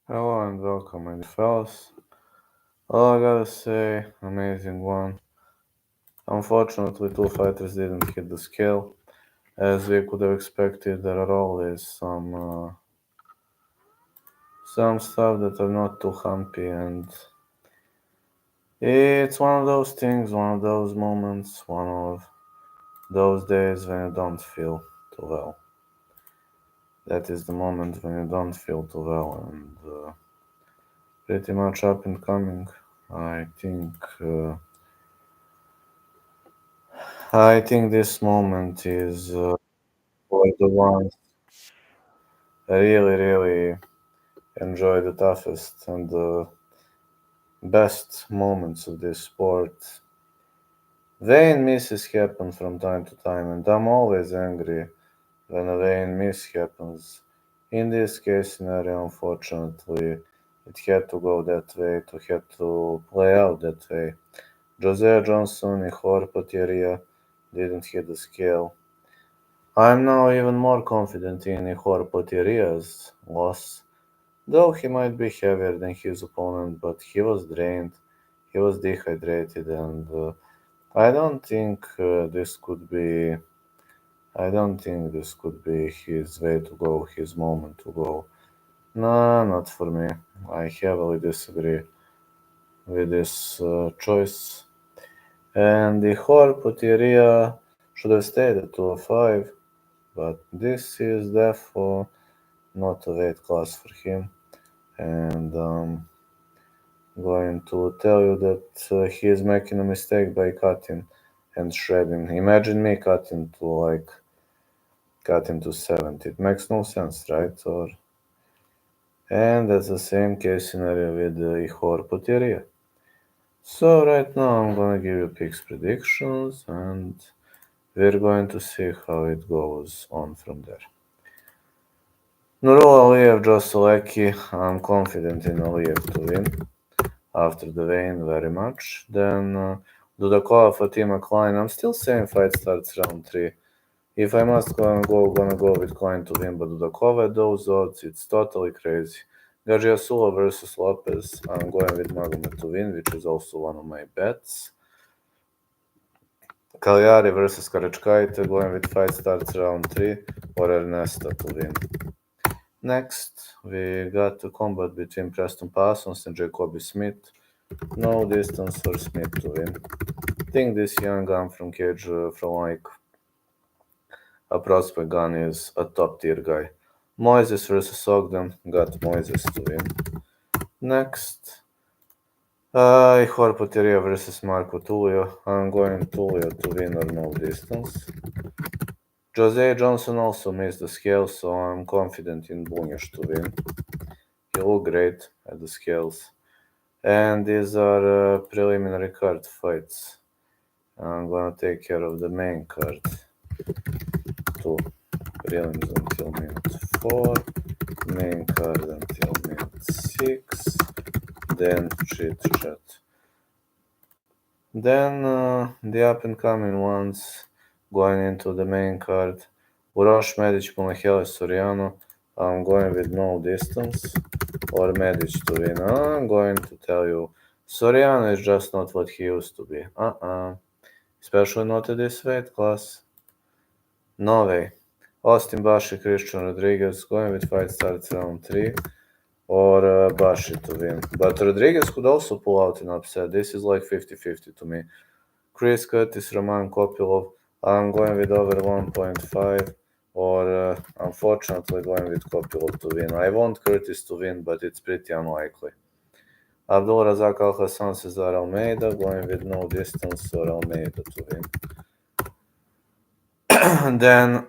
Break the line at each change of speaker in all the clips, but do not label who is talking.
Hello and welcome, my dear fellas. All I gotta say, amazing one. Unfortunately, two fighters didn't hit the scale. As we could have expected, there are always some stuff that are not too humpy, and it's one of those things, one of those moments, one of those days when you don't feel too well. That is the moment when you don't feel too well, and pretty much up and coming. I think. I think this moment is for the ones really enjoy the toughest and the best moments of this sport. Vain misses happen from time to time, and I'm always angry when a vain miss happens. In this case scenario, unfortunately, it had to go that way, it had to play out that way. Jose Johnson and Horpateria didn't hit the scale. I'm now even more confident in Horpateria's loss. Though he might be heavier than his opponent, but he was drained, he was dehydrated, and I don't think this could be. I don't think this could be his way to go, his moment to go. No, not for me. I heavily disagree with this choice. And the Horpateria should have stayed at 205, but this is therefore not a weight class for him. And going to tell you that he is making a mistake by cutting and shredding. Imagine me cutting to 70. It makes no sense, right? Or and that's the same case scenario with Ihor Poteria. So right now I'm gonna give you picks predictions and we're going to see how it goes on from there. Nurul Aliyev Joselecki, I'm confident in Aliyev to win. After the Wayne very much. Then Dudakova, Fatima Klein. I'm still saying fight starts round 3. If I must gonna go with Klein to win, but Dudakova at those odds, it's totally crazy. Gajiasula versus Lopez. I'm going with Magomed to win, which is also one of my bets. Cagliari versus Karachkaite, going with fight starts round 3, or Ernesto to win. Next, we got a combat between Preston Parsons and Jacoby Smith. No distance for Smith to win. I think this young gun from Cage, from like a prospect gun, is a top tier guy. Moises versus Ogden, got Moises to win. Next, Horpateria versus Marco Tullio. I'm going Tullio to win or no distance. Jose Johnson also missed the scale, so I'm confident in Bunyash to win. He looked great at the scales. And these are preliminary card fights. I'm gonna take care of the main card. Two prelims until minute 4, main card until minute 6, then Chit Chat. Then the up and coming ones going into the main card. Uroš Medic, Pomahele Soriano. I'm going with no distance or Medic to win. I'm going to tell you, Soriano is just not what he used to be. Especially not at this weight class. No way. Austin Bashi, Christian Rodriguez, going with fight starts round 3, or Bashi to win. But Rodriguez could also pull out an upset. This is like 50-50 to me. Chris Curtis, Roman Kopilov, I'm going with over 1.5, or unfortunately going with Kopilov to win. I want Curtis to win, but it's pretty unlikely. Abdul Razak Al Hassan, Cesar Almeida, going with no distance or Almeida to win. Then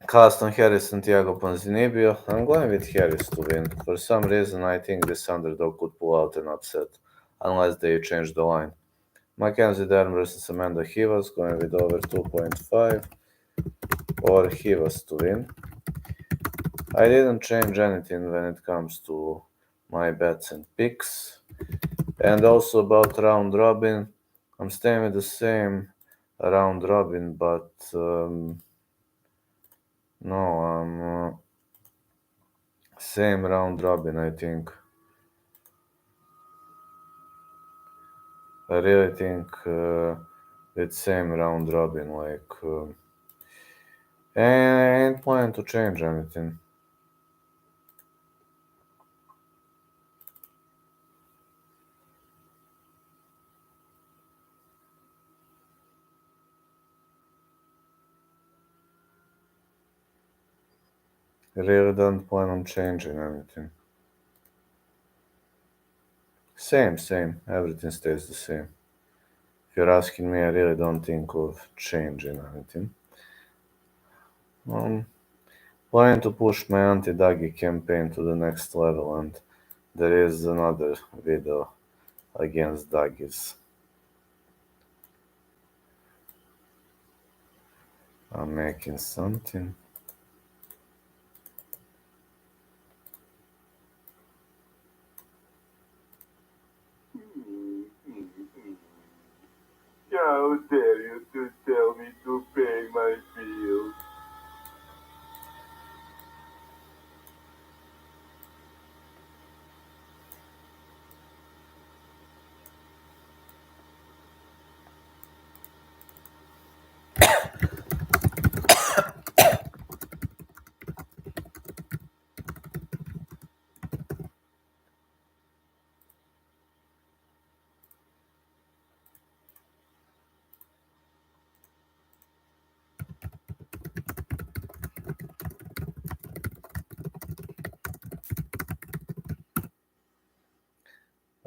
Carlston Harris, Santiago Ponzinibbio. I'm going with Harris to win. For some reason, I think this underdog could pull out an upset, unless they change the line. Mackenzie Dern versus Amanda Ribas, going with over 2.5, or Ribas to win. I didn't change anything when it comes to my bets and picks. And also about round robin, I'm staying with the same round robin, but no, Same round robin, I think. I really think it's same round robin. Like, I ain't planning to change anything. I really don't plan on changing anything. Same. Everything stays the same. If you're asking me, I really don't think of changing anything. Um, Planning to push my anti-Dagi campaign to the next level, and there is another video against Dagis. I'm making something.
How dare you to tell me to pay my bills?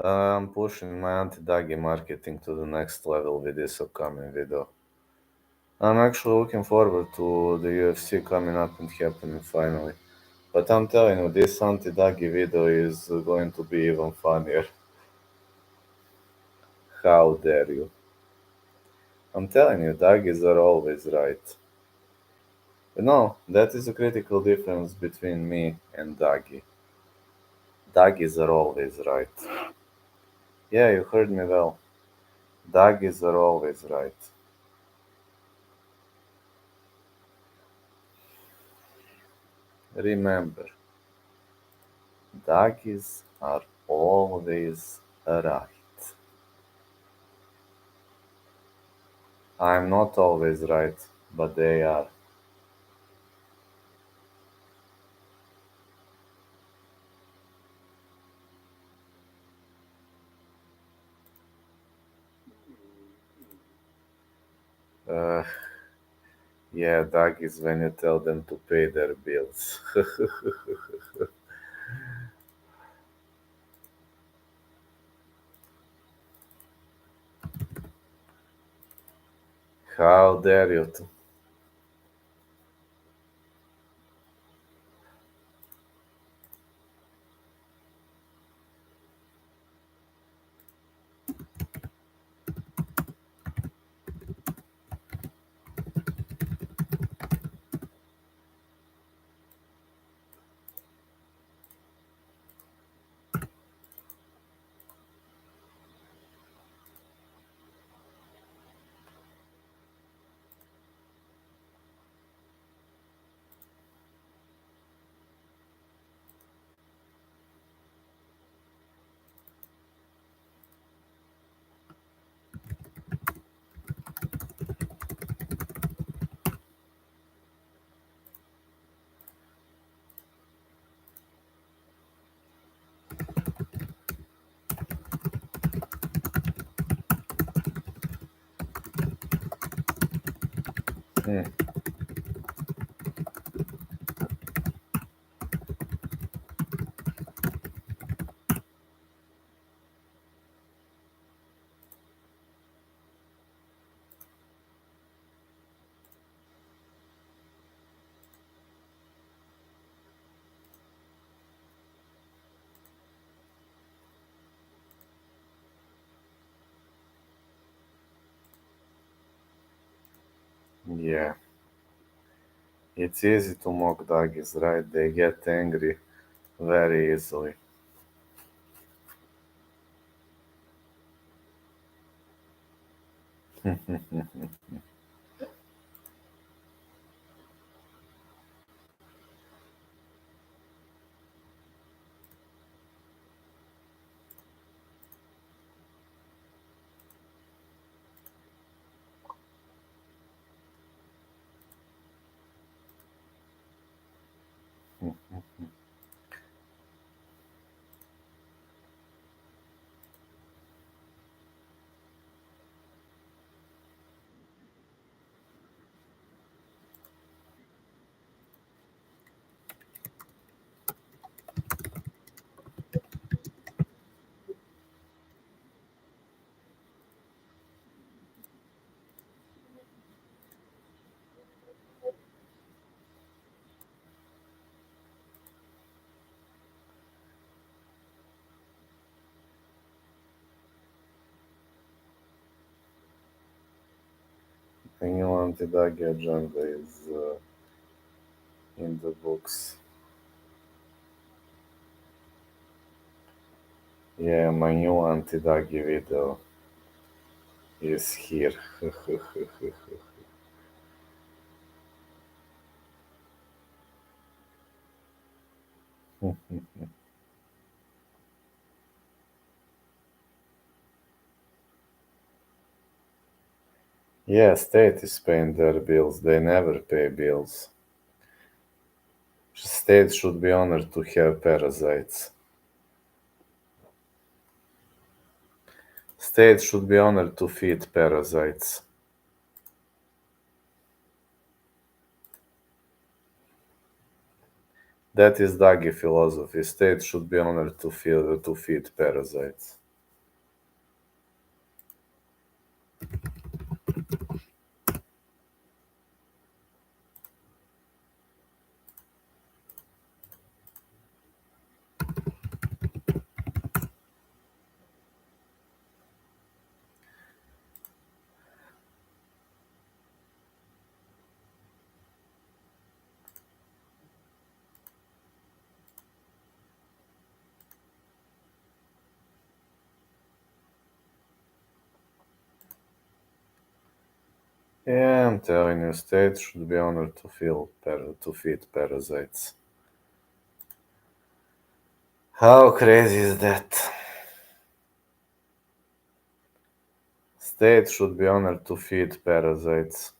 I'm pushing my anti-Dagi marketing to the next level with this upcoming video. I'm actually looking forward to the UFC coming up and happening finally. But I'm telling you, this anti-Dagi video is going to be even funnier. How dare you? I'm telling you, Dagis are always right. You know, that is a critical difference between me and Dagi. Dagis are always right. Yeah, you heard me well. Dagis are always right. Remember, Dagis are always right. I'm not always right, but they are. Uh, yeah, Dagis when you tell them to pay their bills. How dare you? Hmm, yeah, it's easy to mock Dagis, right? They get angry very easily. A new anti-doggy agenda is in the books. Yeah, my new anti-doggy video is here. Yeah, state is paying their bills. They never pay bills. State should be honored to have parasites. State should be honored to feed parasites. That is doggy philosophy. State should be honored to feed parasites. Yeah, I'm telling you, state should be honored to feed parasites. How crazy is that? State should be honored to feed parasites.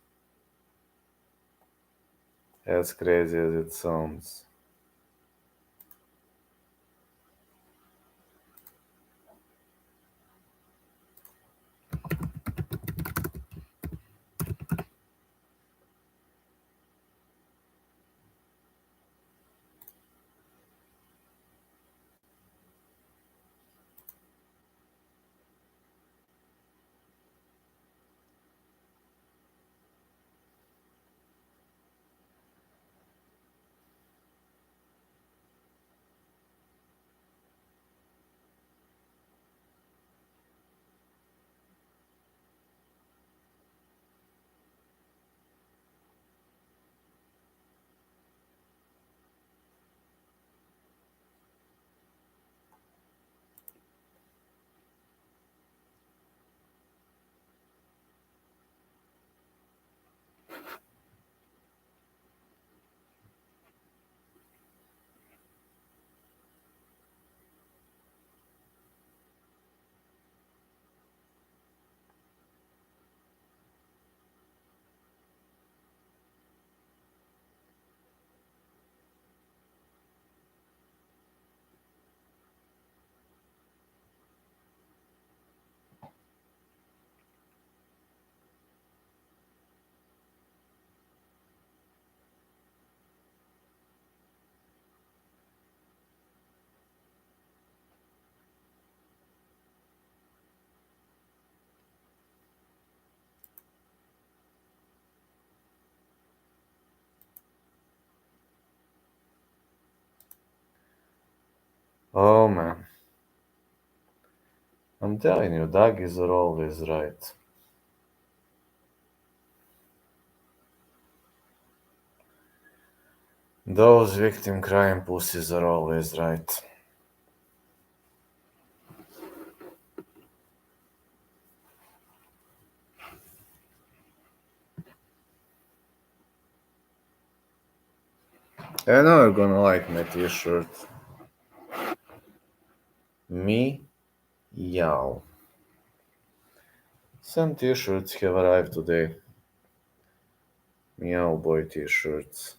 As crazy as it sounds. Oh man. I'm telling you, doggies are always right. Those victim crime pussies are always right. I know you're gonna like my t-shirt. Me, yow. Some t-shirts have arrived today. Meow boy t-shirts.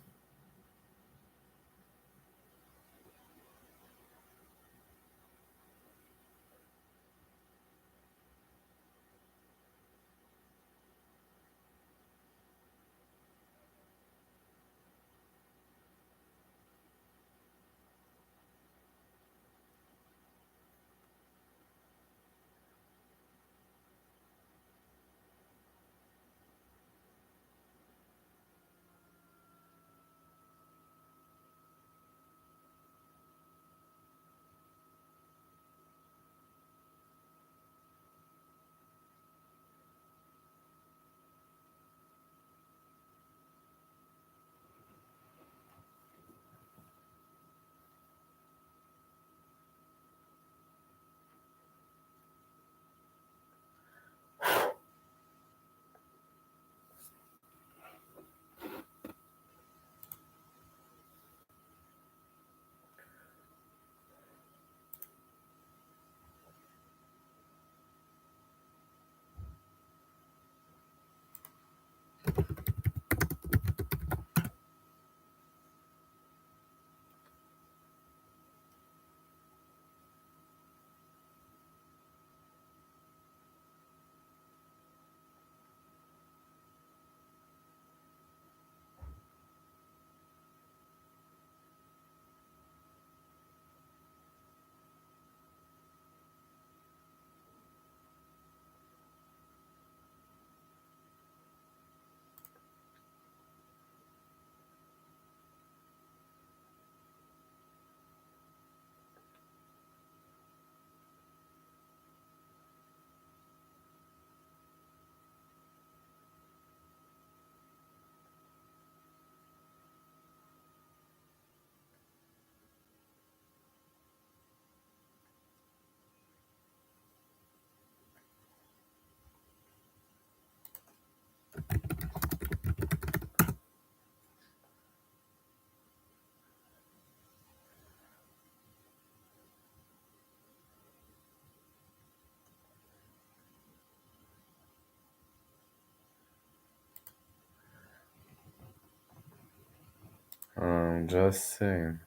I'm just saying.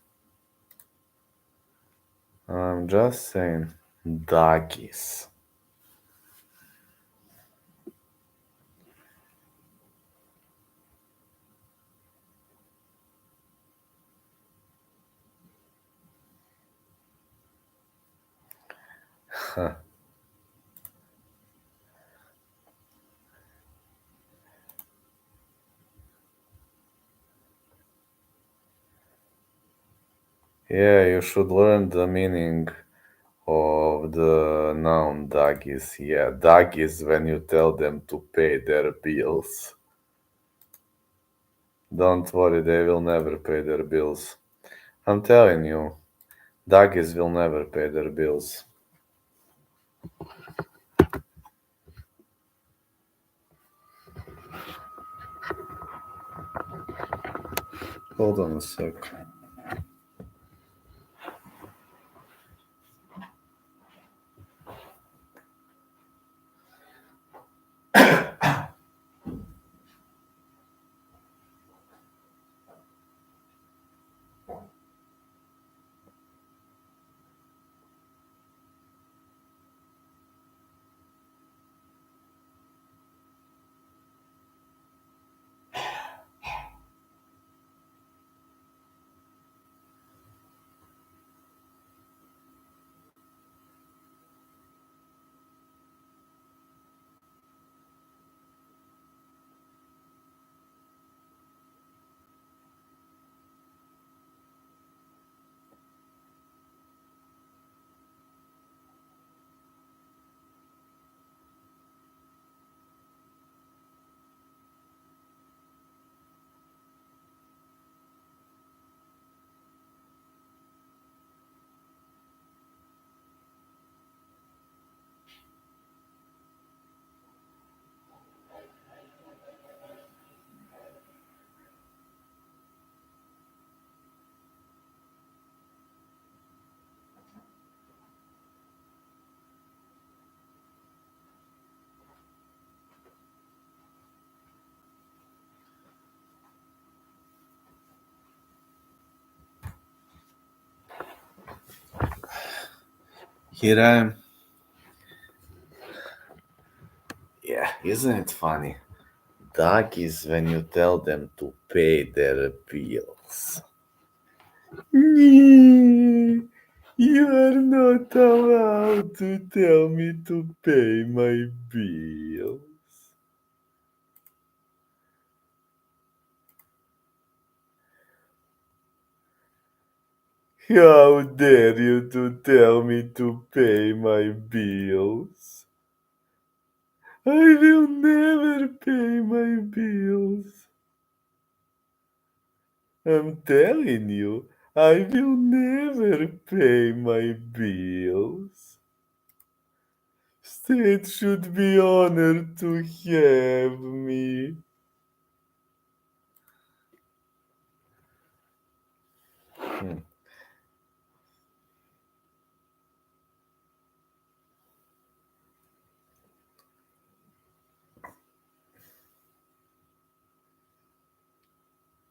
I'm just saying. Doggies. Yeah, you should learn the meaning of the noun doggies. Yeah, doggies when you tell them to pay their bills. Don't worry, they will never pay their bills. I'm telling you, doggies will never pay their bills. Hold on a sec. Here I am. Yeah, isn't it funny? Doggies when you tell them to pay their bills. You are not allowed to tell me to pay my bills. How dare you to tell me to pay my bills? I will never pay my bills. I'm telling you, I will never pay my bills. State should be honored to have me.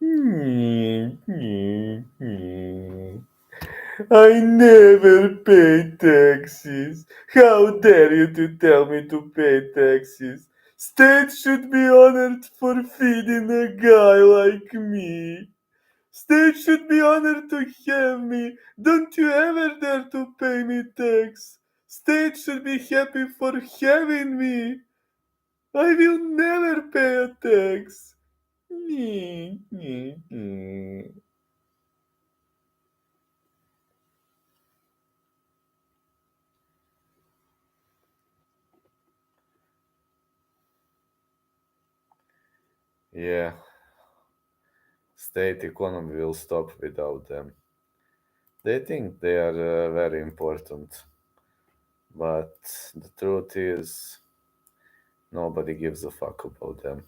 Hmm. I never pay taxes. How dare you to tell me to pay taxes? State should be honored for feeding a guy like me. State should be honored to have me. Don't you ever dare to pay me tax. State should be happy for having me. I will never pay a tax. Yeah, state economy will stop without them. They think they are very important, but the truth is, nobody gives a fuck about them.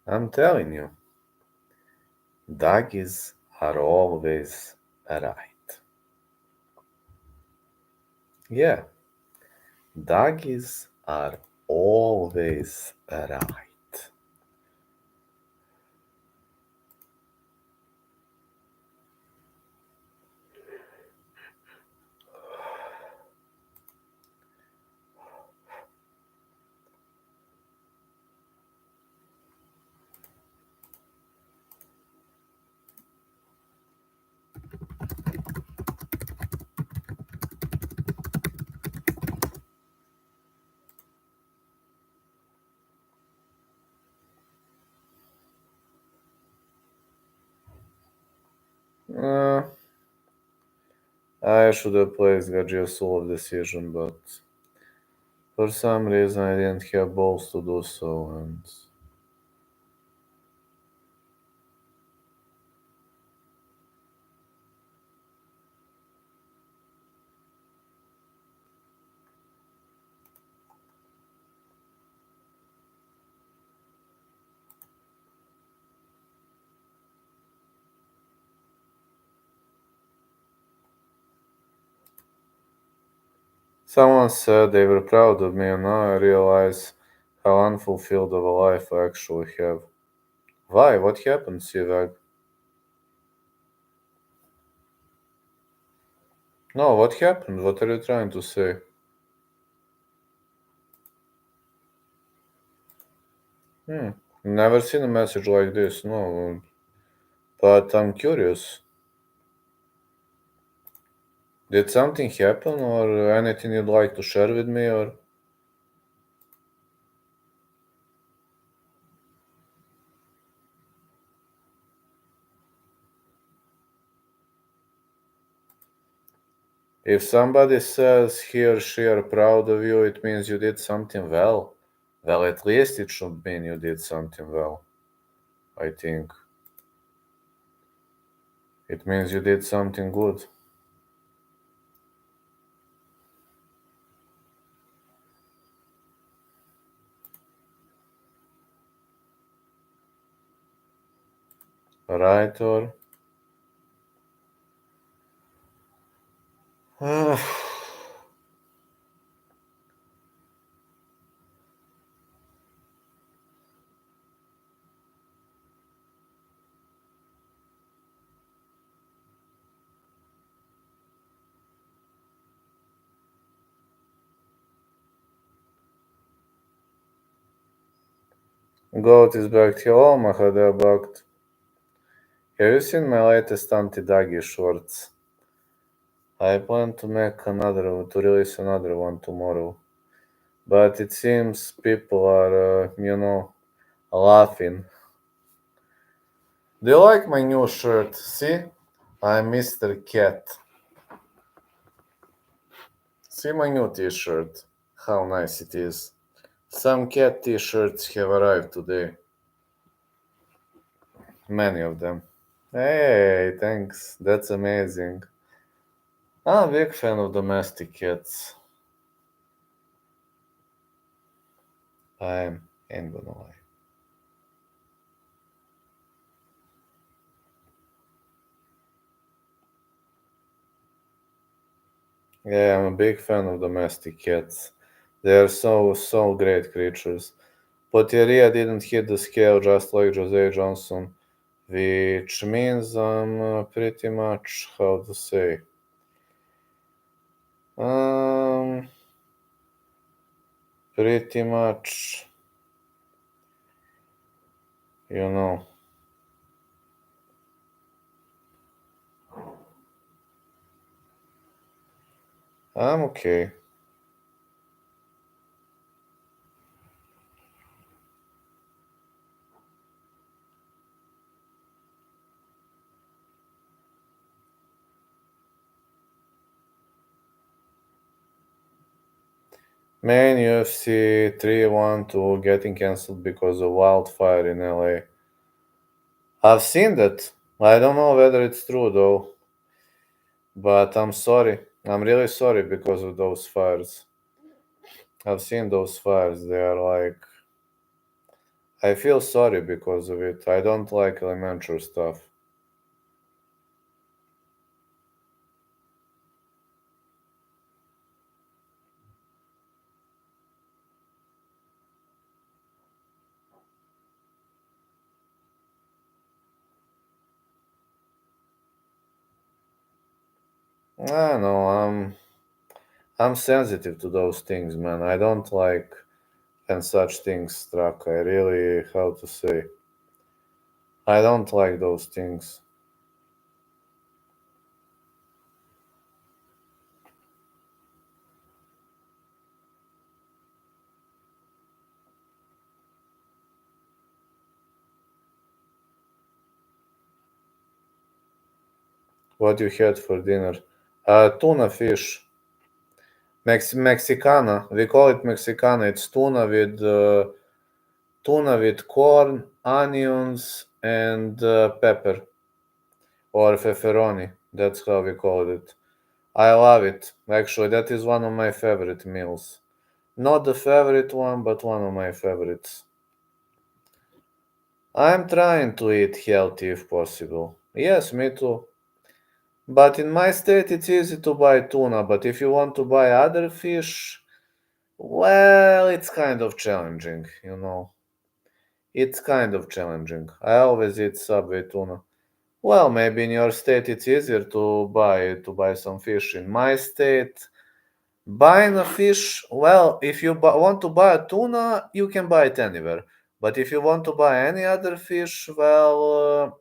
I'm telling you, doggies are always right. Yeah, doggies are always right. Uh, I should have placed Gajiasulov decision, but for some reason I didn't have balls to do so, and someone said they were proud of me, and now I realize how unfulfilled of a life I actually have. Why? What happened, Sivag? No, what happened? What are you trying to say? Hmm. Never seen a message like this, no. But I'm curious. Did something happen or anything you'd like to share with me or if somebody says he or she are proud of you, it means you did something well. Well, at least it should mean you did something well. I think. It means you did something good. Right or Goat is back. Hello, Mahadea Bakt. Have you seen my latest anti-doggy shorts? I plan to to release another one tomorrow. But it seems people are, laughing. Do you like my new shirt? See? I'm Mr. Cat. See my new t-shirt. How nice it is. Some cat t-shirts have arrived today. Many of them. Hey, thanks. That's amazing. I'm a big fan of domestic cats. I ain't gonna lie. Yeah, I'm a big fan of domestic cats. They are so great creatures. Potteria didn't hit the scale just like Jose Johnson, which means I'm pretty much how to say. Um, Pretty much, you know. I'm okay. Man, UFC 312 getting cancelled because of wildfire in LA. I've seen that. I don't know whether it's true though, but I'm sorry. I'm really sorry because of those fires. I've seen those fires. They are like, I feel sorry because of it. I don't like elementary stuff. I know, I'm sensitive to those things, man. I don't like when such things struck. I really, how to say, I don't like those things. What you had for dinner? Tuna fish. Mexicana. We call it Mexicana. It's tuna with corn, onions, and pepper or pepperoni. That's how we call it. I love it. Actually, that is one of my favorite meals. Not the favorite one, but one of my favorites. I'm trying to eat healthy if possible. Yes, me too. But in my state, it's easy to buy tuna. But if you want to buy other fish, well, it's kind of challenging, you know. It's kind of challenging. I always eat Subway tuna. Well, maybe in your state it's easier to buy some fish. In my state, buying a fish, well, if you want to buy a tuna, you can buy it anywhere. But if you want to buy any other fish, well,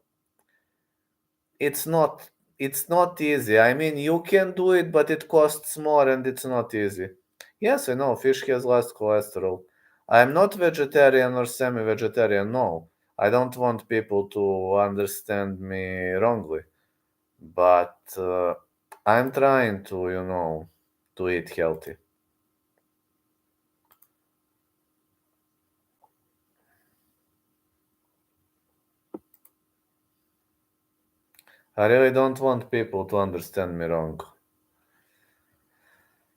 it's not it's not easy. I mean, you can do it, but it costs more and it's not easy. Yes, I know fish has less cholesterol. I'm not vegetarian or semi-vegetarian, no. I don't want people to understand me wrongly, but I'm trying to eat healthy. I really don't want people to understand me wrong.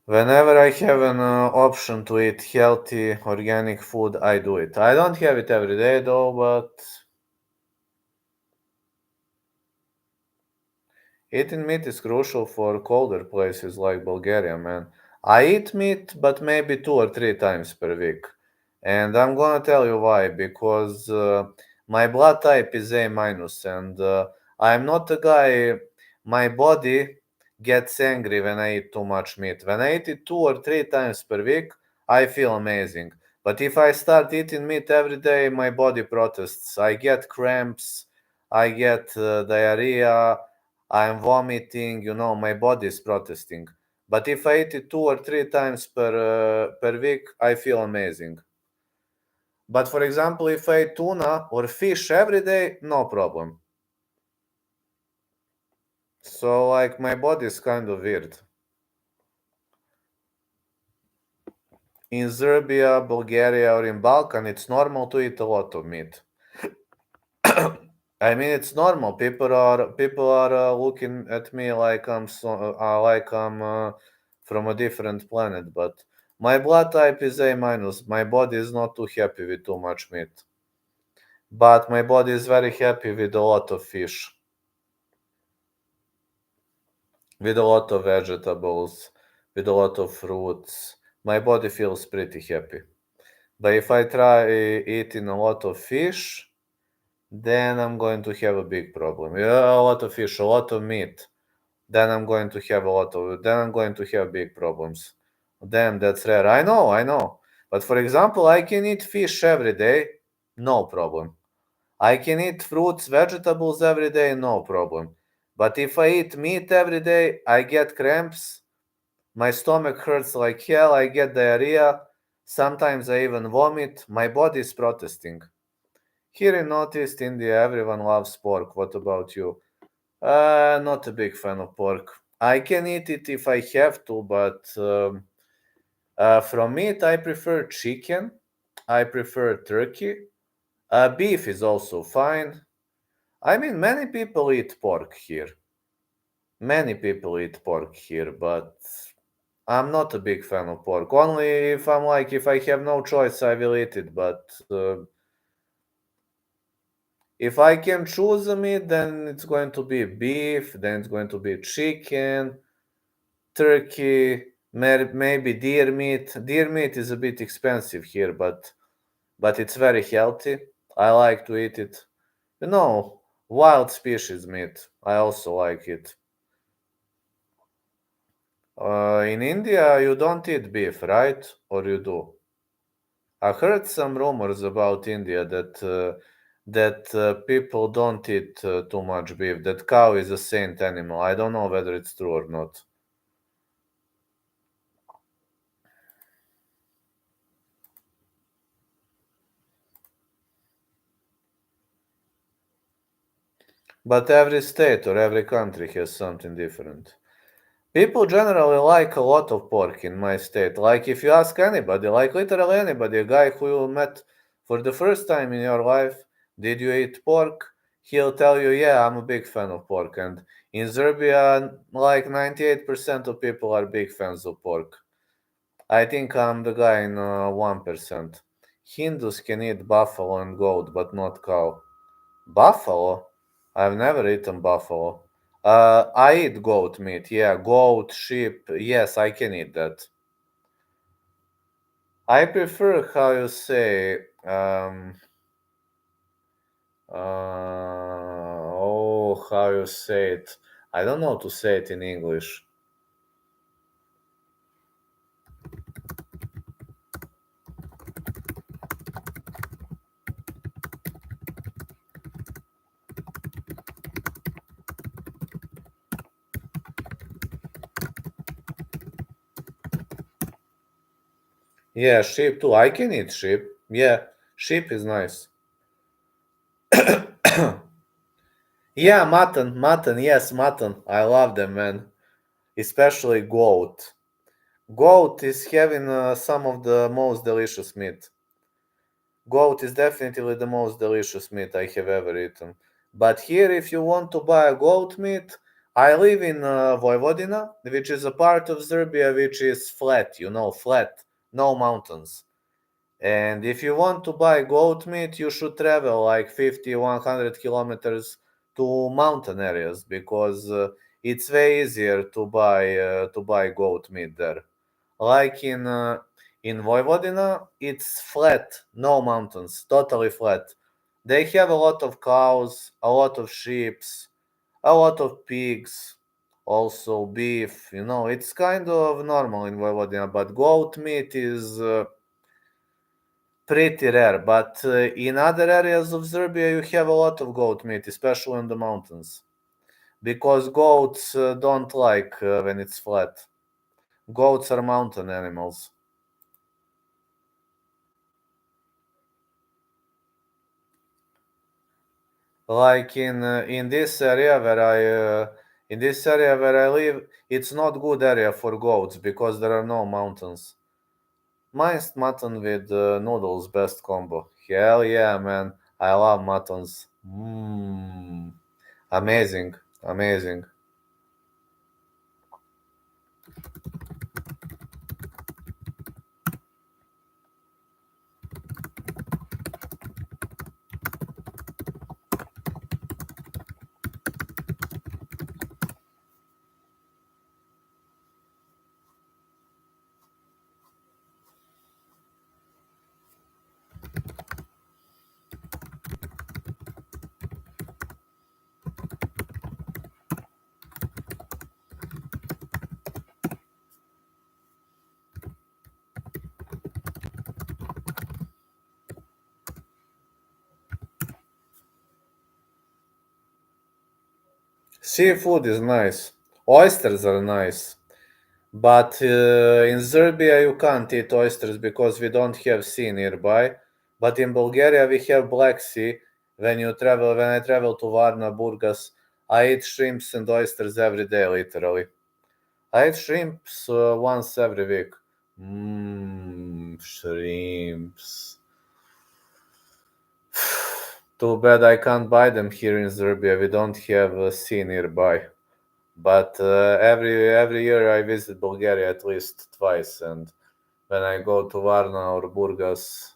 Whenever I have an option to eat healthy, organic food, I do it. I don't have it every day though, but eating meat is crucial for colder places like Bulgaria, man. I eat meat, but maybe 2 or 3 times per week. And I'm gonna tell you why. Because my blood type is A minus, and I'm not a guy. My body gets angry when I eat too much meat. When I eat it 2 or 3 times per week, I feel amazing. But if I start eating meat every day, my body protests. I get cramps, I get diarrhea, I'm vomiting. My body is protesting. But if I eat it 2 or 3 times per week, I feel amazing. But for example, if I eat tuna or fish every day, no problem. So like my body is kind of weird. In Serbia, Bulgaria, or in Balkan, it's normal to eat a lot of meat. I mean, it's normal. People are looking at me like I'm from a different planet. But my blood type is A minus. My body is not too happy with too much meat. But my body is very happy with a lot of fish, with a lot of vegetables, with a lot of fruits. My body feels pretty happy. But if I try eating a lot of fish, then I'm going to have a big problem. Yeah, a lot of fish, a lot of meat. Then I'm going to have big problems. Damn, that's rare. I know. But for example, I can eat fish every day, no problem. I can eat fruits, vegetables every day, no problem. But if I eat meat every day, I get cramps, my stomach hurts like hell, I get diarrhea, sometimes I even vomit, my body is protesting. Here in Northeast India, everyone loves pork. What about you? Not a big fan of pork. I can eat it if I have to, but from meat, I prefer chicken. I prefer turkey. Beef is also fine. I mean, many people eat pork here. Many people eat pork here, but I'm not a big fan of pork. Only if if I have no choice, I will eat it. But If I can choose a meat, then it's going to be beef, then it's going to be chicken, turkey, maybe deer meat. Deer meat is a bit expensive here, but it's very healthy. I like to eat it. Wild species meat. I also like it. In India, you don't eat beef, right? Or you do? I heard some rumors about India that people don't eat too much beef. That cow is a saint animal. I don't know whether it's true or not. But every state or every country has something different. People generally like a lot of pork in my state. Like if you ask anybody, like literally anybody, a guy who you met for the first time in your life, did you eat pork? He'll tell you, yeah, I'm a big fan of pork. And in Serbia, like 98% of people are big fans of pork. I think I'm the guy in 1%. Hindus can eat buffalo and goat, but not cow. Buffalo? I've never eaten buffalo. I eat goat meat. Yeah, goat, sheep. Yes, I can eat that. I prefer how you say. How you say it? I don't know to say it in English. Yeah, sheep too. I can eat sheep. Yeah, sheep is nice. Yeah, mutton. Yes, mutton. I love them, man. Especially goat. Goat is having some of the most delicious meat. Goat is definitely the most delicious meat I have ever eaten. But here, if you want to buy a goat meat, I live in Vojvodina, which is a part of Serbia which is flat, flat, no mountains. And if you want to buy goat meat, you should travel like 50, 100 kilometers to mountain areas because it's way easier to buy goat meat there. Like in Vojvodina, it's flat, no mountains, totally flat. They have a lot of cows, a lot of sheep, a lot of pigs, also beef. It's kind of normal in Vojvodina, but goat meat is pretty rare. But in other areas of Serbia, you have a lot of goat meat, especially in the mountains, because goats don't like when it's flat. Goats are mountain animals. Like in this area where I live, it's not good area for goats because there are no mountains. Minced mutton with noodles, best combo. Hell yeah, man! I love muttons. Amazing, amazing. Seafood is nice. Oysters are nice. But in Serbia, you can't eat oysters because we don't have sea nearby. But in Bulgaria, we have Black Sea. When I travel to Varna, Burgas, I eat shrimps and oysters every day, literally. I eat shrimps once every week. Shrimps. Too bad I can't buy them here in Serbia. We don't have a sea nearby. But every year I visit Bulgaria at least twice, and when I go to Varna or Burgas,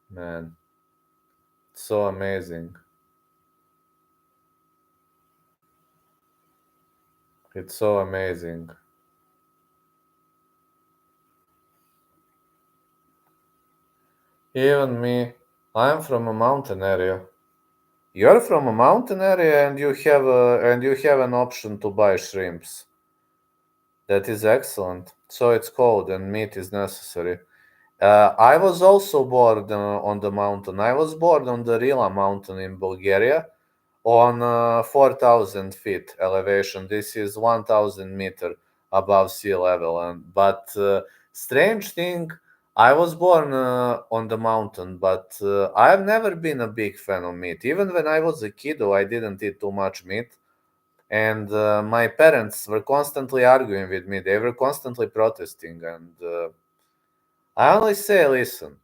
man, So amazing. It's so amazing. Even me, I'm from a mountain area. You're from a mountain area and you have an option to buy shrimps. That is excellent. So it's cold and meat is necessary. I was also born on the mountain. I was born on the Rila mountain in Bulgaria on 4,000 feet elevation. This is 1,000 meter above sea level. But strange thing, I was born on the mountain, but I've never been a big fan of meat. Even when I was a kid, I didn't eat too much meat. And my parents were constantly arguing with me. They were constantly protesting, and I only say, listen,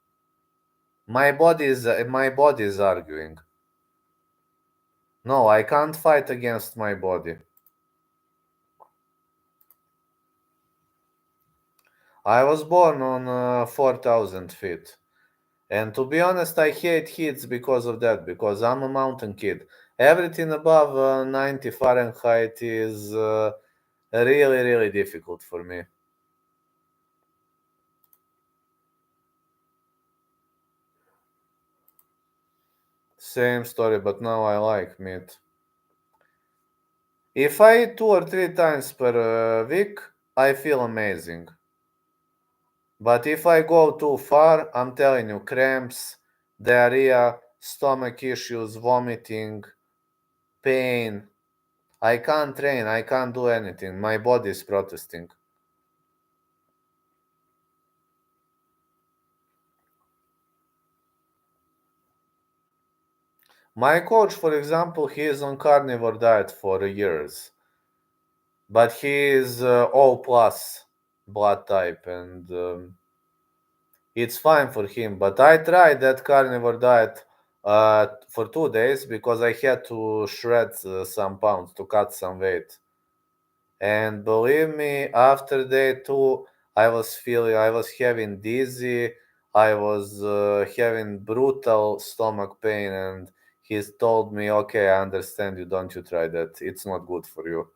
my body is arguing. No, I can't fight against my body. I was born on 4,000 feet. And to be honest, I hate heats because of that, because I'm a mountain kid. Everything above 90 Fahrenheit is really, really difficult for me. Same story, but now I like meat. If I eat 2 or 3 times per week, I feel amazing. But if I go too far, I'm telling you, cramps, diarrhea, stomach issues, vomiting, pain. I can't train, I can't do anything. My body is protesting. My coach, for example, he is on carnivore diet for years, but he is O plus blood type, and it's fine for him. But I tried that carnivore diet for 2 days because I had to shred some pounds to cut some weight. And believe me, after day two, I was having dizzy, I was having brutal stomach pain, and he told me, okay, I understand you, don't you try that, it's not good for you.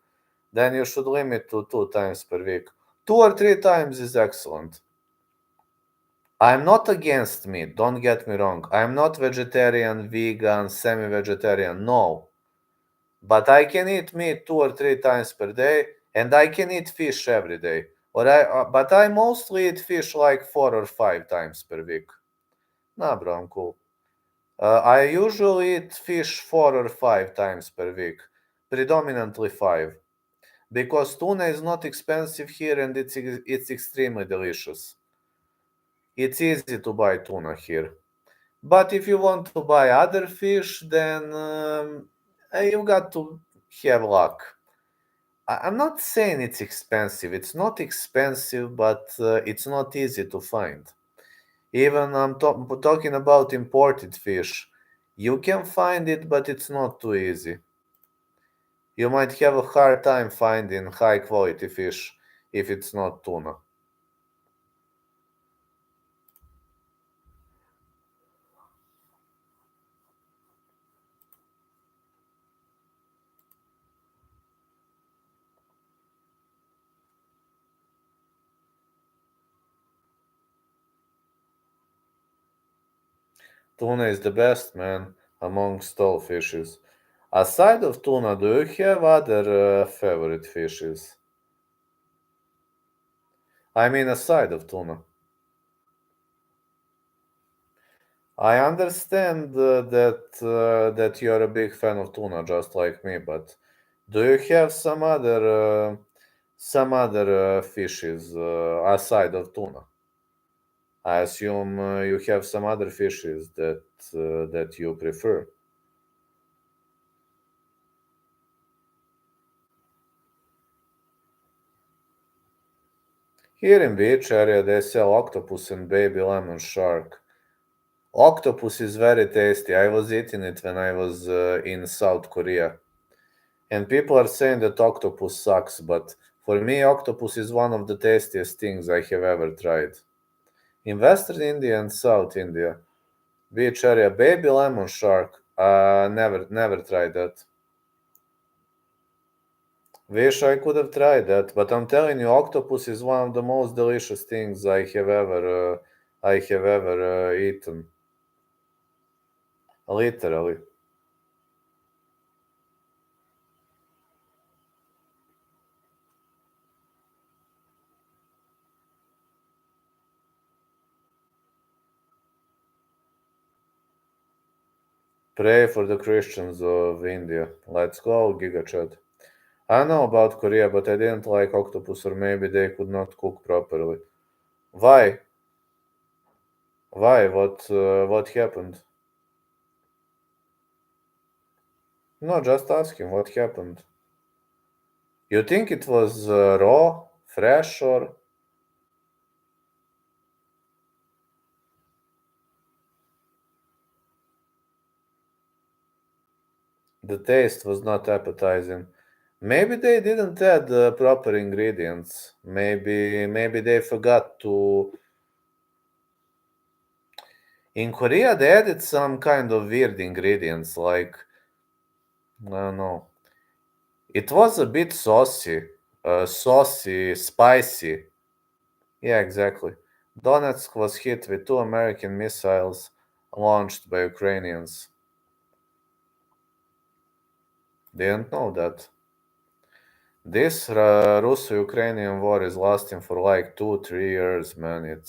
Then you should limit to 2 times per week. 2 or 3 times is excellent. I'm not against meat, don't get me wrong. I'm not vegetarian, vegan, semi vegetarian, no. But I can eat meat 2 or 3 times per day, and I can eat fish every day. But I mostly eat fish like 4 or 5 times per week. Nah, bro, I'm cool. I usually eat fish 4 or 5 times per week, predominantly five, because tuna is not expensive here and it's extremely delicious. It's easy to buy tuna here. But if you want to buy other fish, then you got to have luck. I'm not saying it's expensive. It's not expensive, but it's not easy to find. Even I'm talking about imported fish. You can find it, but it's not too easy. You might have a hard time finding high quality fish if it's not tuna. Tuna is the best, man, amongst all fishes. Aside of tuna, do you have other favorite fishes? I mean, aside of tuna. I understand that you're a big fan of tuna, just like me. But do you have some other fishes aside of tuna? I assume you have some other fishes that you prefer. Here in beach area, they sell octopus and baby lemon shark. Octopus is very tasty. I was eating it when I was in South Korea. And people are saying that octopus sucks, but for me, octopus is one of the tastiest things I have ever tried. In Western India and South India. Beach area, baby lemon shark. Never tried that. Wish I could have tried that, but I'm telling you, octopus is one of the most delicious things I have ever eaten. Literally. Pray for the Christians of India. Let's go, GigaChat. I know about Korea, but I didn't like octopus, or maybe they could not cook properly. Why? Why? What happened? No, just asking what happened. You think it was raw, fresh, or the taste was not appetizing? Maybe they didn't add the proper ingredients. Maybe they forgot to. In Korea, they added some kind of weird ingredients, like I don't know. It was a bit saucy, spicy. Yeah, exactly. Donetsk was hit with two American missiles launched by Ukrainians. Didn't know that. This Russo-Ukrainian war is lasting for like 2-3 years, man.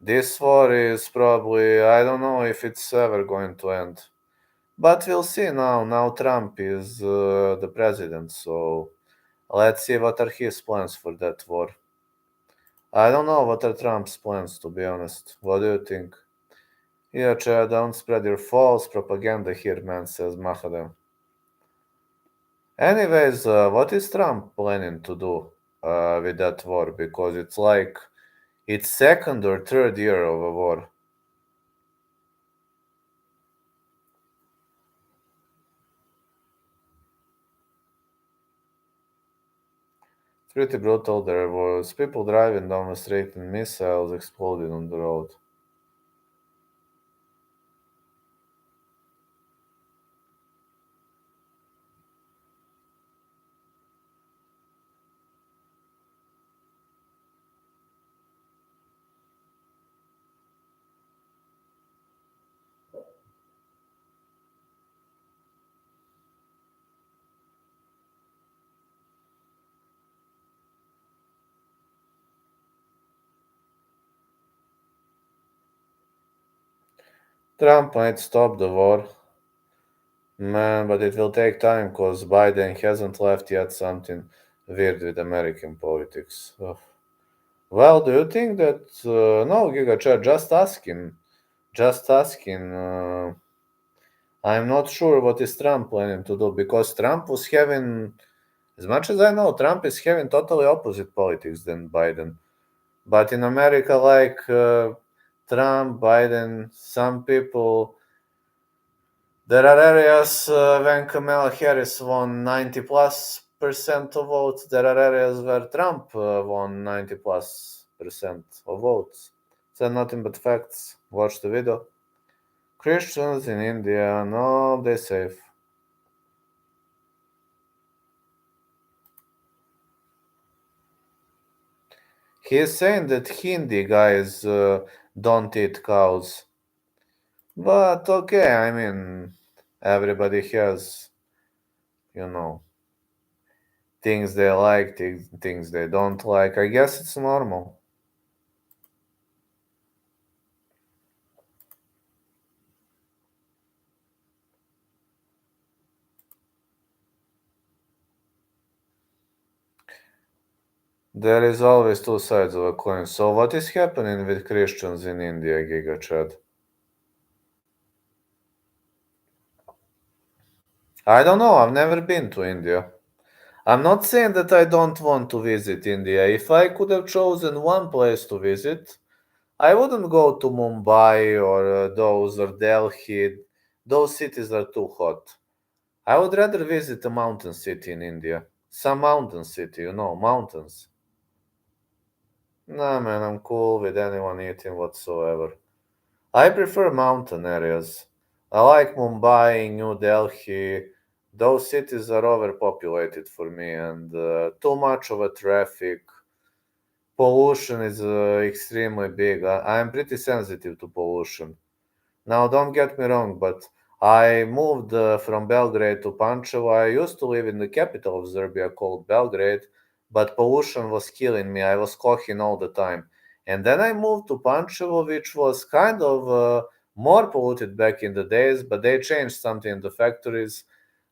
This war is probably, I don't know if it's ever going to end. But we'll see now. Now Trump is the president, so let's see what are his plans for that war. I don't know what are Trump's plans, to be honest. What do you think? Yeah, Chad, don't spread your false propaganda here, man, says Mahadev. Anyways, what is Trump planning to do with that war? Because it's like it's second or third year of a war. It's pretty brutal. There was people driving down the street and missiles exploded on the road. Trump might stop the war, man, but it will take time because Biden hasn't left yet something weird with American politics. Ugh. Well, do you think that no, Giga Chat, just asking. I'm not sure what is Trump planning to do because Trump was having, as much as I know, Trump is having totally opposite politics than Biden. But in America, like Trump, Biden, some people, there are areas when Kamala Harris won 90 plus percent of votes. There are areas where Trump won 90 plus percent of votes. So nothing but facts. Watch the video. Christians in India, no, they're safe. He is saying that Hindi guys don't eat cows. But okay, I mean, everybody has, you know, things they like, things they don't like. I guess it's normal. There is always two sides of a coin. So what is happening with Christians in India, Giga Chad? I don't know. I've never been to India. I'm not saying that I don't want to visit India. If I could have chosen one place to visit, I wouldn't go to Mumbai or those or Delhi. Those cities are too hot. I would rather visit a mountain city in India. Some mountain city, mountains. Nah, man, I'm cool with anyone eating whatsoever. I prefer mountain areas. I like Mumbai, New Delhi. Those cities are overpopulated for me and too much of a traffic. Pollution is extremely big. I am pretty sensitive to pollution. Now, don't get me wrong, but I moved from Belgrade to Pančevo. I used to live in the capital of Serbia called Belgrade, but pollution was killing me. I was coughing all the time. And then I moved to Pančevo, which was kind of more polluted back in the days, but they changed something in the factories.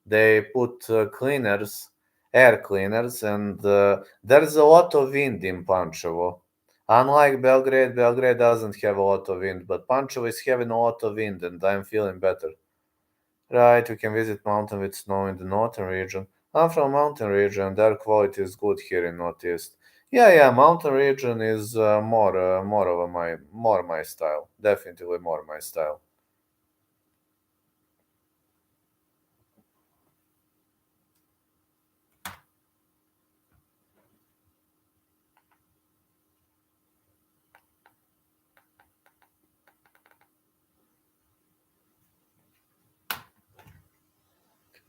They put cleaners, air cleaners, and there's a lot of wind in Pančevo. Unlike Belgrade, Belgrade doesn't have a lot of wind, but Pančevo is having a lot of wind, and I'm feeling better. Right, we can visit mountain with snow in the northern region. I'm from mountain region, their quality is good here in northeast. Yeah, mountain region is more my style. Definitely more my style.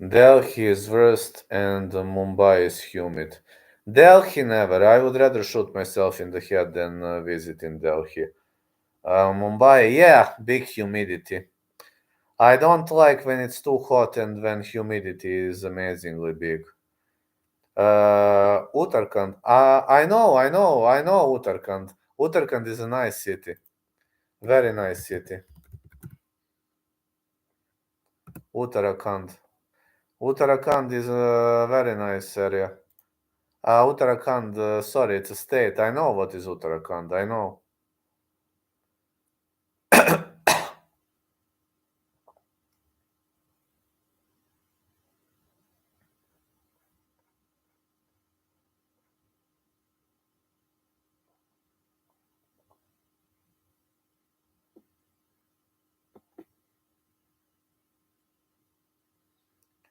Delhi is worst and Mumbai is humid. Delhi never. I would rather shoot myself in the head than visit in Delhi. Mumbai, yeah, big humidity. I don't like when it's too hot and when humidity is amazingly big. Uttarakhand. I know Uttarakhand. Uttarakhand is a nice city. Very nice city. Uttarakhand. Uttarakhand is a very nice area. Uttarakhand, sorry, it's a state. I know what is Uttarakhand. I know.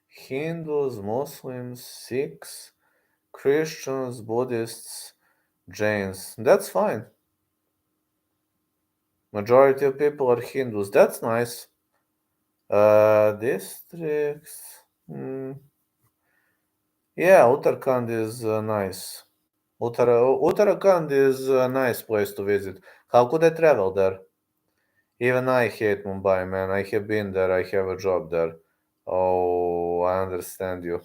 Hindus, Muslims, Sikhs, Christians, Buddhists, Jains. That's fine. Majority of people are Hindus. That's nice. Districts. Yeah, Uttarakhand is nice. Uttarakhand is a nice place to visit. How could I travel there? Even I hate Mumbai, man. I have been there. I have a job there. Oh, I understand you.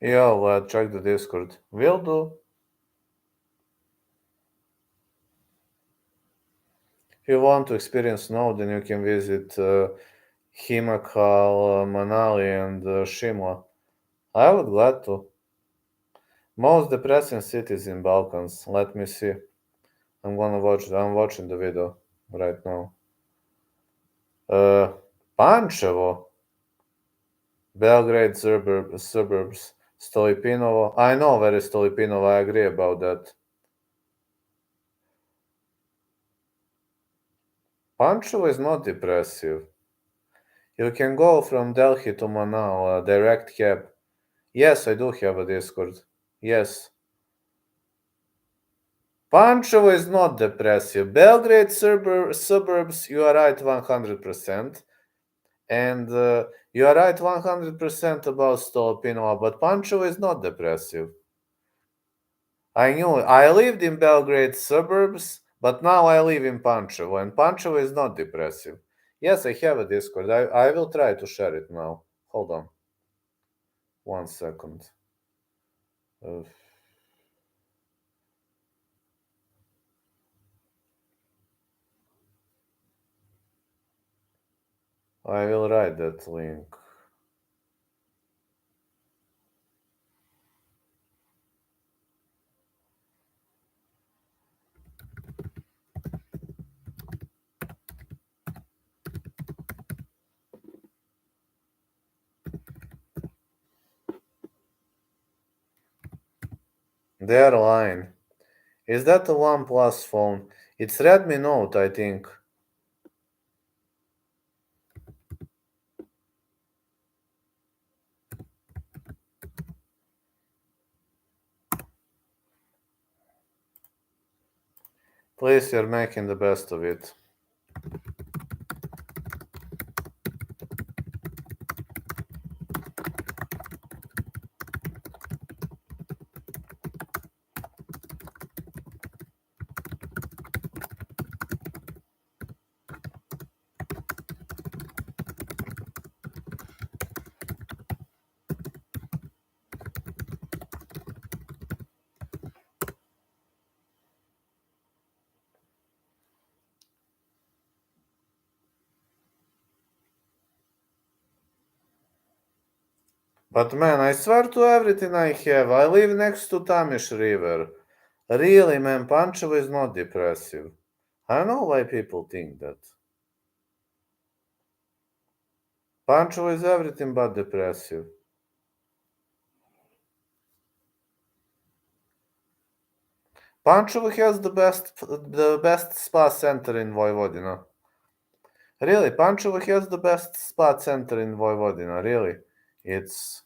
Yo, check the Discord. Will do. If you want to experience snow, then you can visit Himachal, Manali, and Shimla. I would glad to. Most depressing cities in Balkans. Let me see. I'm watching the video right now. Pančevo, Belgrade suburbs, Stolipinovo. I know where is Stolipinovo. I agree about that. Pančevo is not depressive. You can go from Delhi to Manal, direct cab. Yes, I do have a Discord. Yes. Pančevo is not depressive. Belgrade suburbs, you are right 100%. And you are right 100% about Stolipinova, but Pančevo is not depressive. I knew it. I lived in Belgrade suburbs, but now I live in Pančevo, and Pančevo is not depressive. Yes, I have a Discord. I will try to share it now. Hold on. 1 second. Uh, I will write that link. They're lying. Is that a OnePlus phone? It's Redmi Note, I think. Please, you're making the best of it. But man, I swear to everything I have. I live next to Tamish River. Really, man, Pancho is not depressive. I don't know why people think that. Pancho is everything but depressive. Pancho has the best spa center in Vojvodina. Really, Pancho has the best spa center in Vojvodina. Really, it's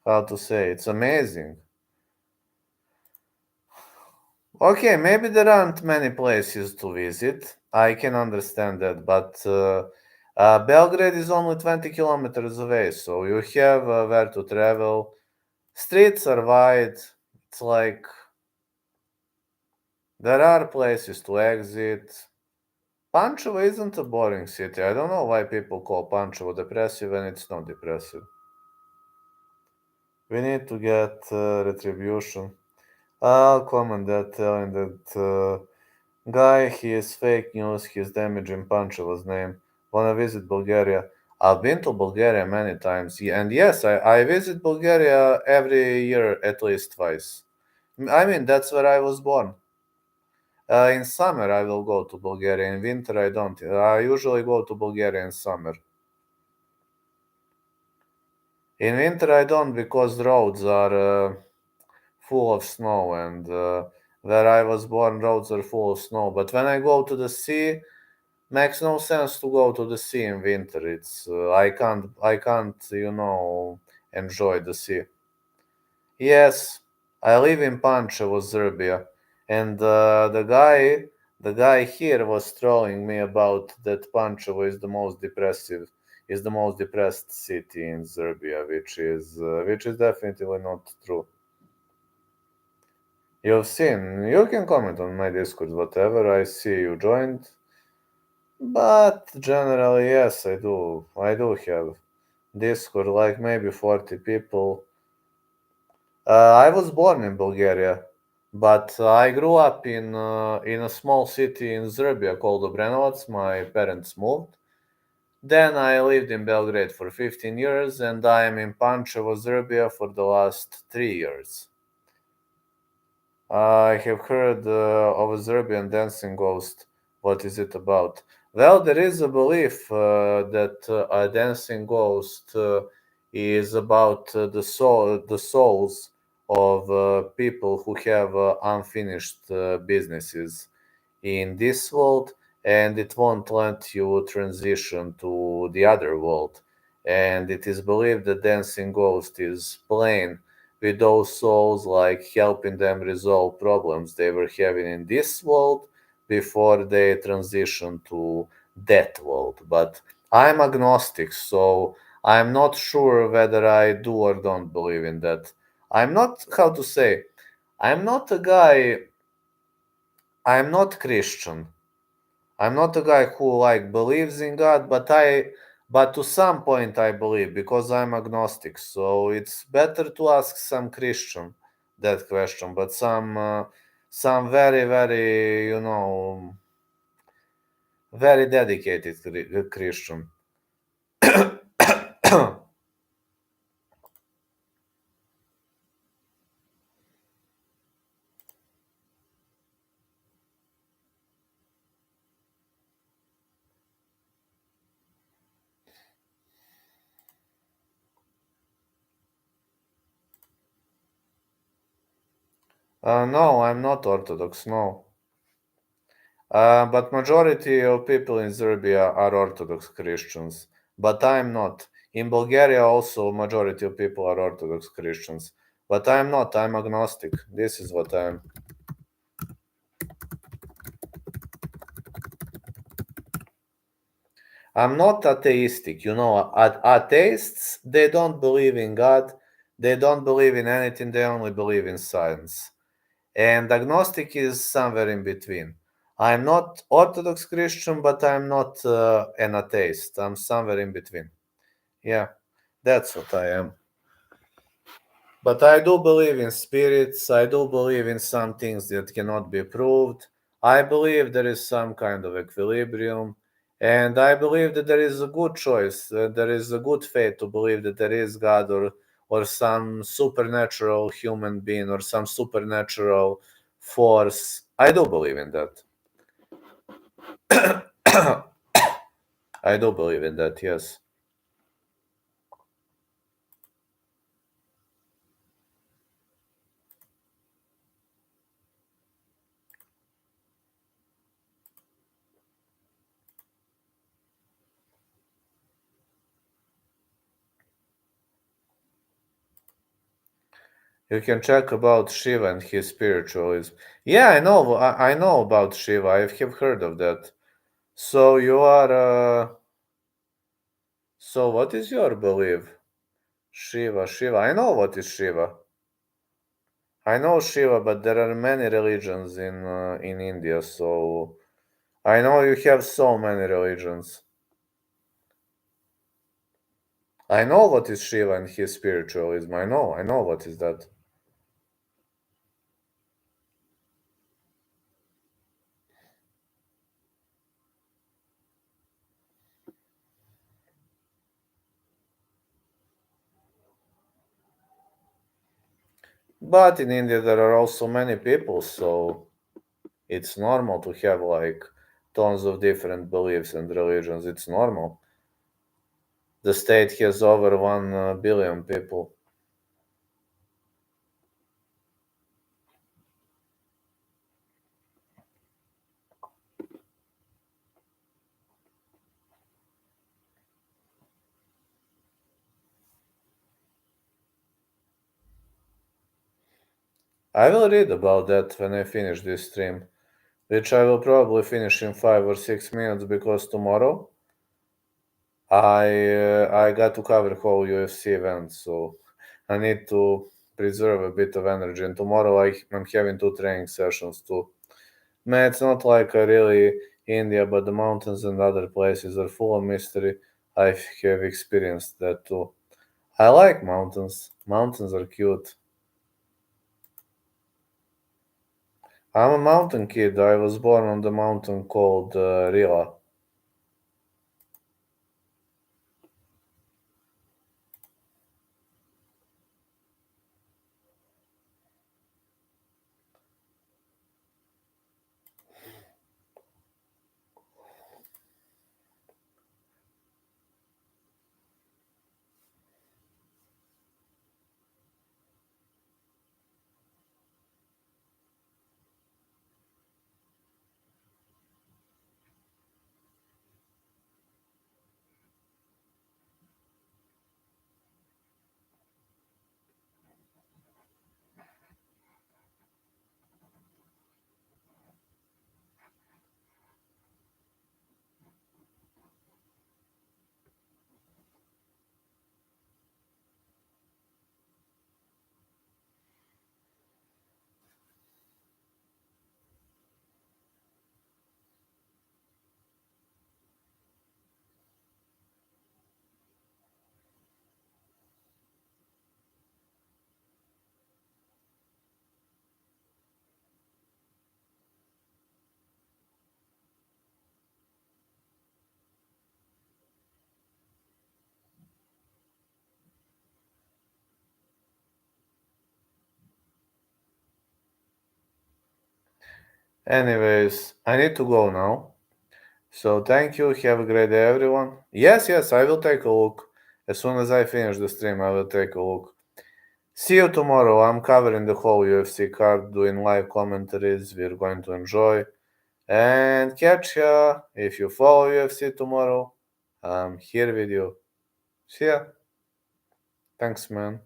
how to say, it's amazing. Okay, maybe there aren't many places to visit. I can understand that, but Belgrade is only 20 kilometers away, so you have where to travel. Streets are wide. It's like there are places to exit. Pančevo isn't a boring city. I don't know why people call Pančevo depressive when it's not depressive. We need to get retribution. I'll comment that, telling that guy, he is fake news, he's damaging Pančevo's name. Wanna visit Bulgaria? I've been to Bulgaria many times, and yes, I visit Bulgaria every year at least twice. I mean, that's where I was born. In summer, I will go to Bulgaria. In winter, I don't. I usually go to Bulgaria in summer. In winter, I don't because roads are full of snow, and where I was born, roads are full of snow. But when I go to the sea, makes no sense to go to the sea in winter. It's I can't enjoy the sea. Yes, I live in Pančevo, Serbia, and the guy here was trolling me about that Pančevo is the most depressed city in Serbia, which is definitely not true. You've seen. You can comment on my Discord, whatever. I see you joined. But generally, yes, I do. I do have Discord, like maybe 40 people. I was born in Bulgaria, but I grew up in a small city in Serbia called Obrenovac. My parents moved. Then I lived in Belgrade for 15 years, and I am in Pančevo, Serbia for the last 3 years. I have heard of a Serbian dancing ghost. What is it about? Well, there is a belief that a dancing ghost is about the souls of people who have unfinished businesses in this world, and it won't let you transition to the other world. And it is believed that dancing ghost is playing with those souls, like helping them resolve problems they were having in this world before they transition to that world. But I'm agnostic, so I'm not sure whether I do or don't believe in that. I'm not, how to say, I'm not a guy, I'm not Christian. I'm not a guy who like believes in God, but to some point I believe because I'm agnostic. So it's better to ask some Christian that question, but some very very very dedicated Christian. No, I'm not Orthodox, no. But majority of people in Serbia are Orthodox Christians, but I'm not. In Bulgaria also majority of people are Orthodox Christians, but I'm not. I'm agnostic. This is what I am. I'm not atheistic. Atheists, they don't believe in God. They don't believe in anything. They only believe in science. And agnostic is somewhere in between. I'm not Orthodox Christian, but I'm not an atheist. I'm somewhere in between. Yeah, that's what I am. But I do believe in spirits. I do believe in some things that cannot be proved. I believe there is some kind of equilibrium. And I believe that there is a good choice. There is a good faith to believe that there is God or some supernatural human being or some supernatural force. I do believe in that. I do believe in that, yes. You can check about Shiva and his spiritualism. Yeah, I know. I know about Shiva. I have heard of that. So you are. So what is your belief? Shiva, Shiva. I know what is Shiva. I know Shiva, but there are many religions in India. So I know you have so many religions. I know what is Shiva and his spiritualism. I know. I know what is that. But in India there are also many people, so it's normal to have like tons of different beliefs and religions. It's normal. The state has over 1 billion people. I will read about that when I finish this stream, which I will probably finish in 5 or 6 minutes because tomorrow I got to cover whole UFC event, so I need to preserve a bit of energy. And tomorrow I'm having 2 training sessions too. Man, it's not like I really India, but the mountains and other places are full of mystery. I have experienced that too. I like mountains. Mountains are cute. I'm a mountain kid. I was born on the mountain called Rila. Anyways, I need to go now. So thank you. Have a great day, everyone. Yes, I will take a look. As soon as I finish the stream, I will take a look. See you tomorrow. I'm covering the whole UFC card, doing live commentaries. We're going to enjoy and catch ya. If you follow UFC tomorrow, I'm here with you. See ya. Thanks, man.